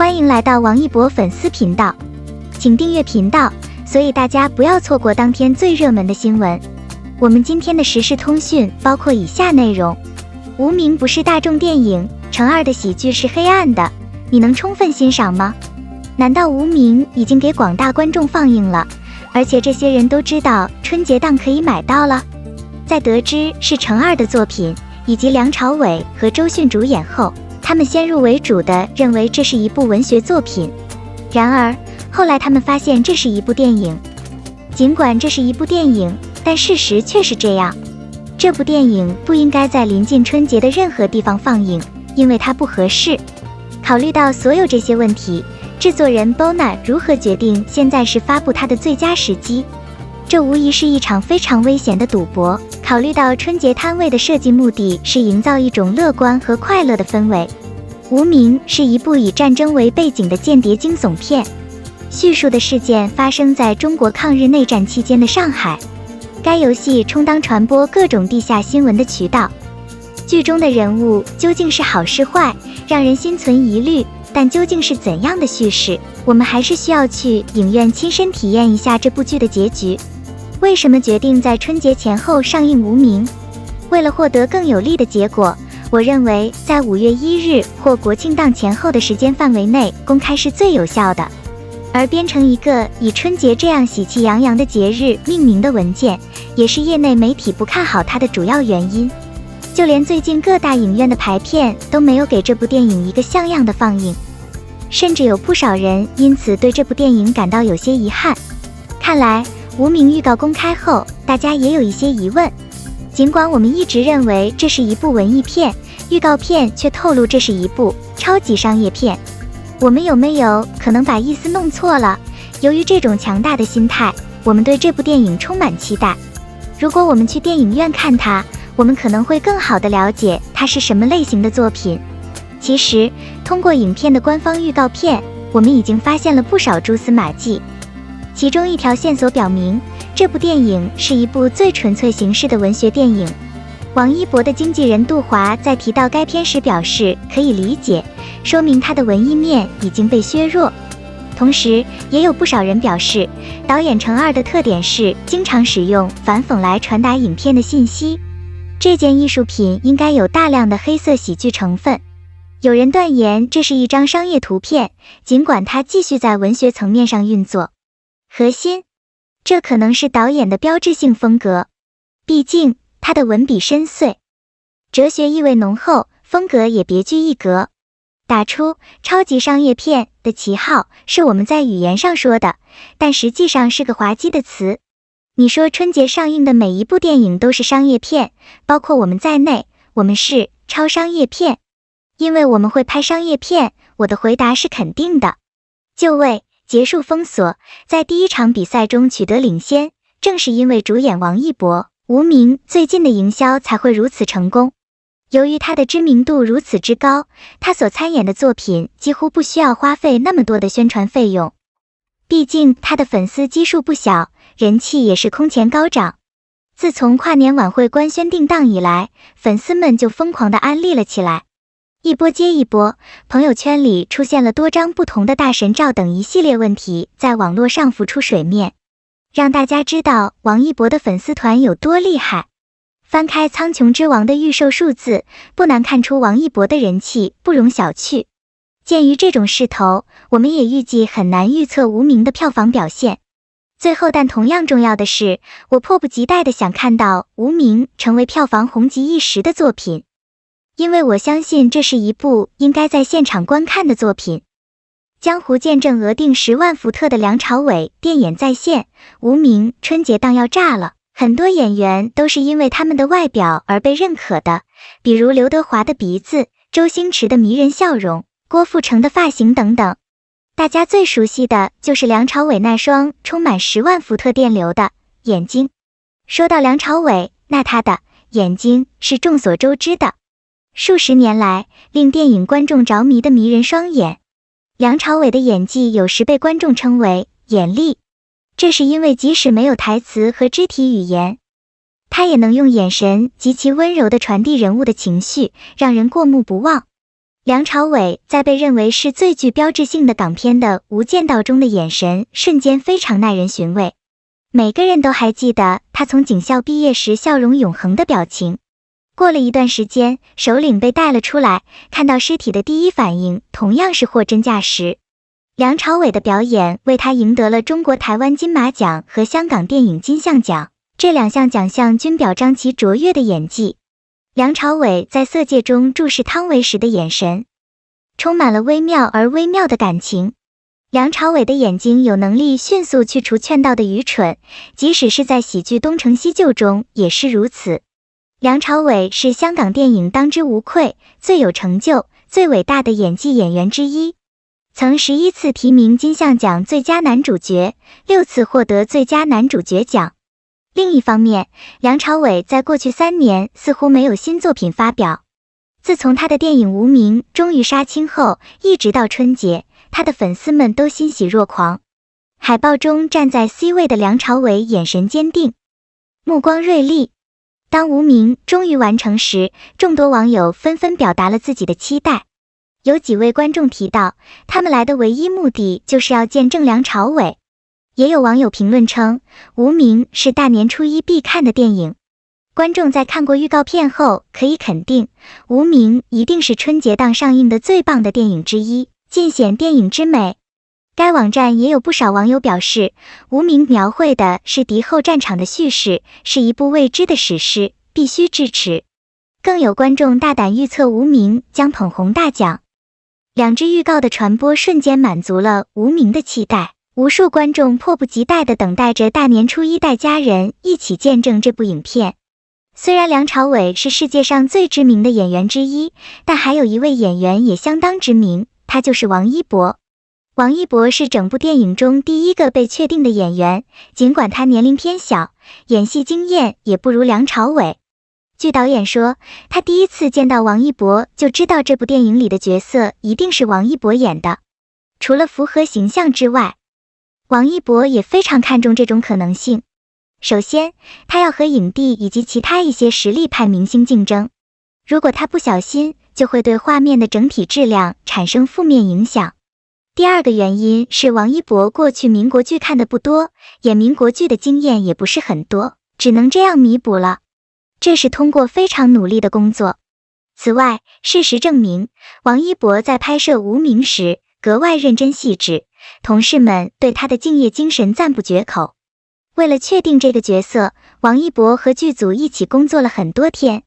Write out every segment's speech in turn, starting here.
欢迎来到王一博粉丝频道，请订阅频道，所以大家不要错过当天最热门的新闻。我们今天的时事通讯包括以下内容：无名不是大众电影，成二的喜剧是黑暗的，你能充分欣赏吗？难道无名已经给广大观众放映了，而且这些人都知道春节档可以买到了？在得知是成二的作品以及梁朝伟和周迅主演后，他们先入为主地认为这是一部文学作品。然而后来他们发现这是一部电影。尽管这是一部电影，但事实却是这样，这部电影不应该在临近春节的任何地方放映，因为它不合适。考虑到所有这些问题，制作人 Bona 如何决定现在是发布它的最佳时机？这无疑是一场非常危险的赌博。考虑到春节摊位的设计目的是营造一种乐观和快乐的氛围，无名是一部以战争为背景的间谍惊悚片，叙述的事件发生在中国抗日内战期间的上海。该游戏充当传播各种地下新闻的渠道。剧中的人物究竟是好是坏，让人心存疑虑，但究竟是怎样的叙事，我们还是需要去影院亲身体验一下这部剧的结局。为什么决定在春节前后上映无名？为了获得更有利的结果，我认为在5月1日或国庆档前后的时间范围内公开是最有效的。而编成一个以春节这样喜气洋洋的节日命名的文件，也是业内媒体不看好它的主要原因。就连最近各大影院的排片都没有给这部电影一个像样的放映，甚至有不少人因此对这部电影感到有些遗憾。看来无名预告公开后，大家也有一些疑问。尽管我们一直认为这是一部文艺片，预告片却透露这是一部超级商业片。我们有没有可能把意思弄错了？由于这种强大的心态，我们对这部电影充满期待。如果我们去电影院看它，我们可能会更好地了解它是什么类型的作品。其实，通过影片的官方预告片，我们已经发现了不少蛛丝马迹。其中一条线索表明，这部电影是一部最纯粹形式的文学电影。王一博的经纪人杜华在提到该片时表示可以理解，说明他的文艺面已经被削弱。同时也有不少人表示，导演成二的特点是经常使用反讽来传达影片的信息。这件艺术品应该有大量的黑色喜剧成分。有人断言这是一张商业图片，尽管它继续在文学层面上运作。核心，这可能是导演的标志性风格，毕竟他的文笔深邃，哲学意味浓厚，风格也别具一格。打出超级商业片的旗号是我们在语言上说的，但实际上是个滑稽的词。你说春节上映的每一部电影都是商业片，包括我们在内，我们是超商业片，因为我们会拍商业片，我的回答是肯定的。就位结束封锁，在第一场比赛中取得领先，正是因为主演王一博、无名最近的营销才会如此成功。由于他的知名度如此之高，他所参演的作品几乎不需要花费那么多的宣传费用。毕竟他的粉丝基数不小，人气也是空前高涨。自从跨年晚会官宣定档以来，粉丝们就疯狂地安利了起来。一波接一波，朋友圈里出现了多张不同的大神照等一系列问题在网络上浮出水面，让大家知道王一博的粉丝团有多厉害。翻开《苍穹之王》的预售数字，不难看出王一博的人气不容小觑。鉴于这种势头，我们也预计很难预测无名的票房表现。最后但同样重要的是，我迫不及待地想看到无名成为票房红极一时的作品。因为我相信这是一部应该在现场观看的作品。江湖见证额定10万伏特的梁朝伟电眼在线，无名春节档要炸了。很多演员都是因为他们的外表而被认可的，比如刘德华的鼻子、周星驰的迷人笑容、郭富城的发型等等。大家最熟悉的就是梁朝伟那双充满10万伏特电流的眼睛。说到梁朝伟，那他的眼睛是众所周知的。数十年来，令电影观众着迷的迷人双眼。梁朝伟的演技有时被观众称为眼力，这是因为即使没有台词和肢体语言，他也能用眼神极其温柔地传递人物的情绪，让人过目不忘。梁朝伟在被认为是最具标志性的港片的《无间道》中的眼神，瞬间非常耐人寻味。每个人都还记得他从警校毕业时笑容永恒的表情。过了一段时间，首领被带了出来，看到尸体的第一反应同样是货真价实。梁朝伟的表演为他赢得了中国台湾金马奖和香港电影金像奖，这2项奖项均表彰其卓越的演技。梁朝伟在《色戒》中注视汤唯时的眼神，充满了微妙而微妙的感情。梁朝伟的眼睛有能力迅速去除劝导的愚蠢，即使是在喜剧《东成西就》中也是如此。梁朝伟是香港电影当之无愧最有成就、最伟大的演技演员之一，曾11次提名金像奖最佳男主角，6次获得最佳男主角奖。另一方面，梁朝伟在过去3年似乎没有新作品发表。自从他的电影《无名》终于杀青后，一直到春节，他的粉丝们都欣喜若狂。海报中站在 C 位的梁朝伟眼神坚定，目光锐利。当《无名》终于完成时，众多网友纷纷表达了自己的期待。有几位观众提到，他们来的唯一目的就是要见证梁朝伟。也有网友评论称，《无名》是大年初一必看的电影。观众在看过预告片后，可以肯定，《无名》一定是春节档上映的最棒的电影之一，尽显电影之美。该网站也有不少网友表示，《无名》描绘的是敌后战场的叙事，是一部未知的史诗，必须支持。更有观众大胆预测《无名》将捧红大奖。2支预告的传播瞬间满足了《无名》的期待。无数观众迫不及待地等待着大年初一带家人一起见证这部影片。虽然梁朝伟是世界上最知名的演员之一，但还有一位演员也相当知名，他就是王一博。王一博是整部电影中第一个被确定的演员，尽管他年龄偏小，演戏经验也不如梁朝伟。据导演说，他第一次见到王一博就知道这部电影里的角色一定是王一博演的。除了符合形象之外，王一博也非常看重这种可能性。首先，他要和影帝以及其他一些实力派明星竞争，如果他不小心，就会对画面的整体质量产生负面影响。第二个原因是王一博过去民国剧看的不多，演民国剧的经验也不是很多，只能这样弥补了。这是通过非常努力的工作。此外，事实证明，王一博在拍摄《无名》时格外认真细致，同事们对他的敬业精神赞不绝口。为了确定这个角色，王一博和剧组一起工作了很多天。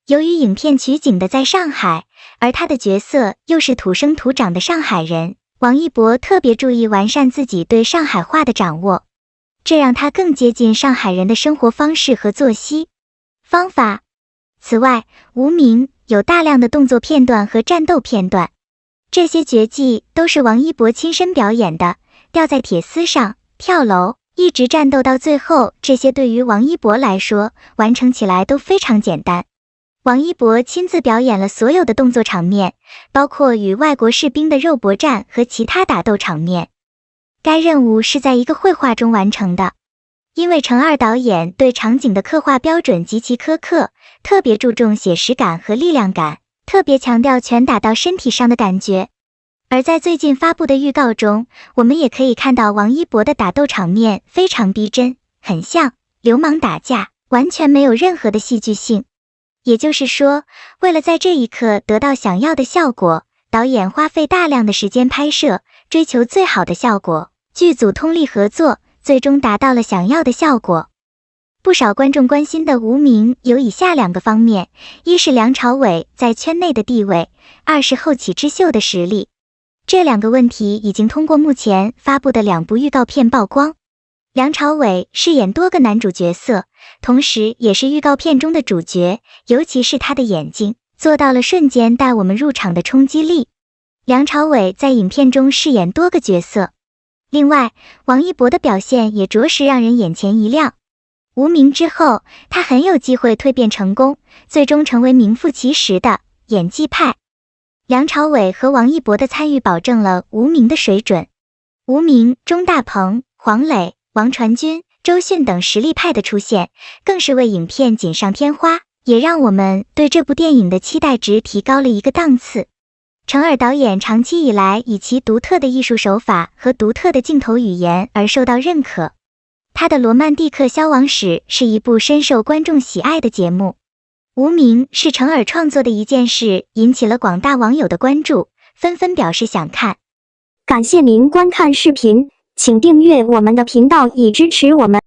由于影片取景的在上海，而他的角色又是土生土长的上海人，王一博特别注意完善自己对上海话的掌握，这让他更接近上海人的生活方式和作息方法。此外，《无名》有大量的动作片段和战斗片段，这些绝技都是王一博亲身表演的，吊在铁丝上、跳楼，一直战斗到最后，这些对于王一博来说，完成起来都非常简单。王一博亲自表演了所有的动作场面，包括与外国士兵的肉搏战和其他打斗场面。该任务是在一个绘画中完成的，因为程二导演对场景的刻画标准极其苛刻，特别注重写实感和力量感，特别强调拳打到身体上的感觉。而在最近发布的预告中，我们也可以看到王一博的打斗场面非常逼真，很像流氓打架，完全没有任何的戏剧性。也就是说，为了在这一刻得到想要的效果，导演花费大量的时间拍摄，追求最好的效果，剧组通力合作，最终达到了想要的效果。不少观众关心的《无名》有以下2个方面，一是梁朝伟在圈内的地位，二是后起之秀的实力。这2个问题已经通过目前发布的2部预告片曝光。梁朝伟饰演多个男主角色，同时也是预告片中的主角，尤其是他的眼睛，做到了瞬间带我们入场的冲击力。梁朝伟在影片中饰演多个角色。另外，王一博的表现也着实让人眼前一亮。无名之后，他很有机会蜕变成功，最终成为名副其实的演技派。梁朝伟和王一博的参与保证了无名的水准。无名，钟大鹏、黄磊、王传君、周迅等实力派的出现，更是为影片锦上添花，也让我们对这部电影的期待值提高了一个档次。程耳导演长期以来以其独特的艺术手法和独特的镜头语言而受到认可。他的《罗曼蒂克消亡史》是一部深受观众喜爱的节目。《无名》是程耳创作的一件事，引起了广大网友的关注，纷纷表示想看。感谢您观看视频，请订阅我们的频道以支持我们。